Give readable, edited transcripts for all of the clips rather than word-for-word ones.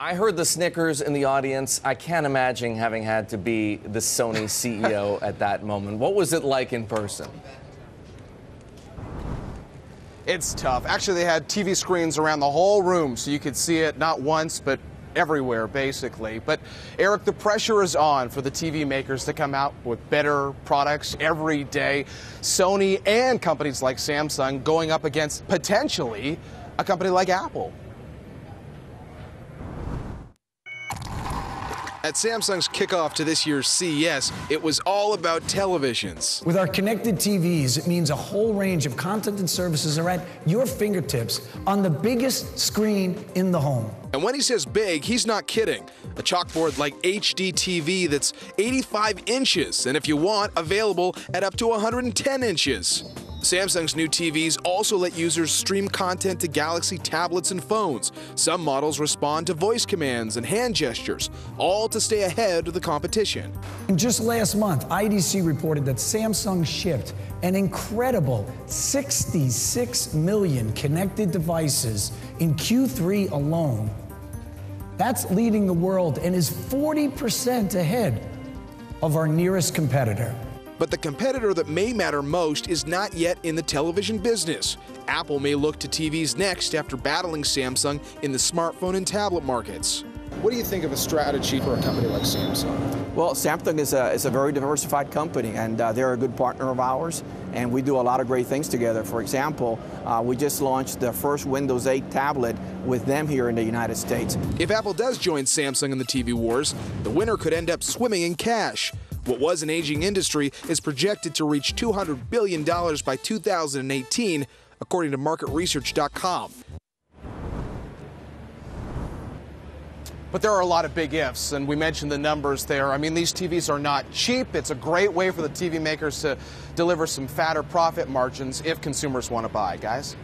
I heard the snickers in the audience. I can't imagine having had to be the Sony CEO at that moment. What was it like in person? It's tough. Actually, they had TV screens around the whole room, so you could see it not once, but everywhere, basically. But, Eric, the pressure is on for the TV makers to come out with better products every day. Sony and companies like Samsung going up against, potentially, a company like Apple. At Samsung's kickoff to this year's CES, it was all about televisions. With our connected TVs, it means a whole range of content and services are at your fingertips on the biggest screen in the home. And when he says big, he's not kidding. A chalkboard like HD TV that's 85 inches, and if you want, available at up to 110 inches. Samsung's new TVs also let users stream content to Galaxy tablets and phones. Some models respond to voice commands and hand gestures, all to stay ahead of the competition. And just last month, IDC reported that Samsung shipped an incredible 66 million connected devices in Q3 alone. That's leading the world and is 40% ahead of our nearest competitor. But the competitor that may matter most is not yet in the television business. Apple may look to TVs next after battling Samsung in the smartphone and tablet markets. What do you think of a strategy for a company like Samsung? Well, Samsung is a very diversified company, and they're a good partner of ours, and we do a lot of great things together. For example, we just launched the first Windows 8 tablet with them here in the United States. If Apple does join Samsung in the TV wars, the winner could end up swimming in cash. What was an aging industry is projected to reach $200 billion by 2018, according to MarketResearch.com. But there are a lot of big ifs, and we mentioned the numbers there. I mean, these TVs are not cheap. It's a great way for the TV makers to deliver some fatter profit margins if consumers want to buy, guys.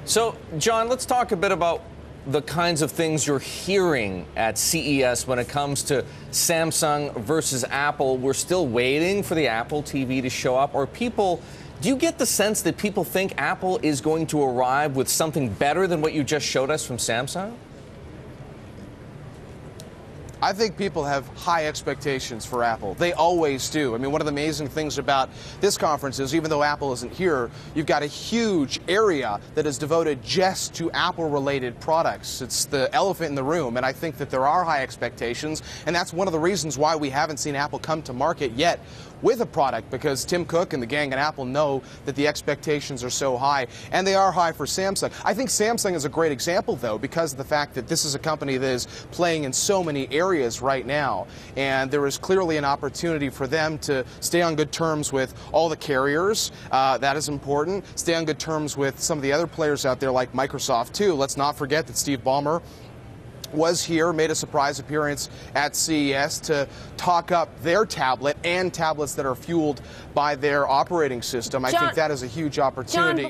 So, John, let's talk a bit about the kinds of things you're hearing at CES when it comes to Samsung versus Apple. We're still waiting for the Apple TV to show up. Or do you get the sense that people think Apple is going to arrive with something better than what you just showed us from Samsung? I think people have high expectations for Apple. They always do. I mean, one of the amazing things about this conference is even though Apple isn't here, you've got a huge area that is devoted just to Apple-related products. It's the elephant in the room, and I think that there are high expectations, and that's one of the reasons why we haven't seen Apple come to market yet with a product, because Tim Cook and the gang at Apple know that the expectations are so high, and they are high for Samsung. I think Samsung is a great example, though, because of the fact that this is a company that is playing in so many areas right now, and there is clearly an opportunity for them to stay on good terms with all the carriers. That is important. Stay on good terms with some of the other players out there like Microsoft, too. Let's not forget that Steve Ballmer was here, made a surprise appearance at CES to talk up their tablet and tablets that are fueled by their operating system. I think that is a huge opportunity.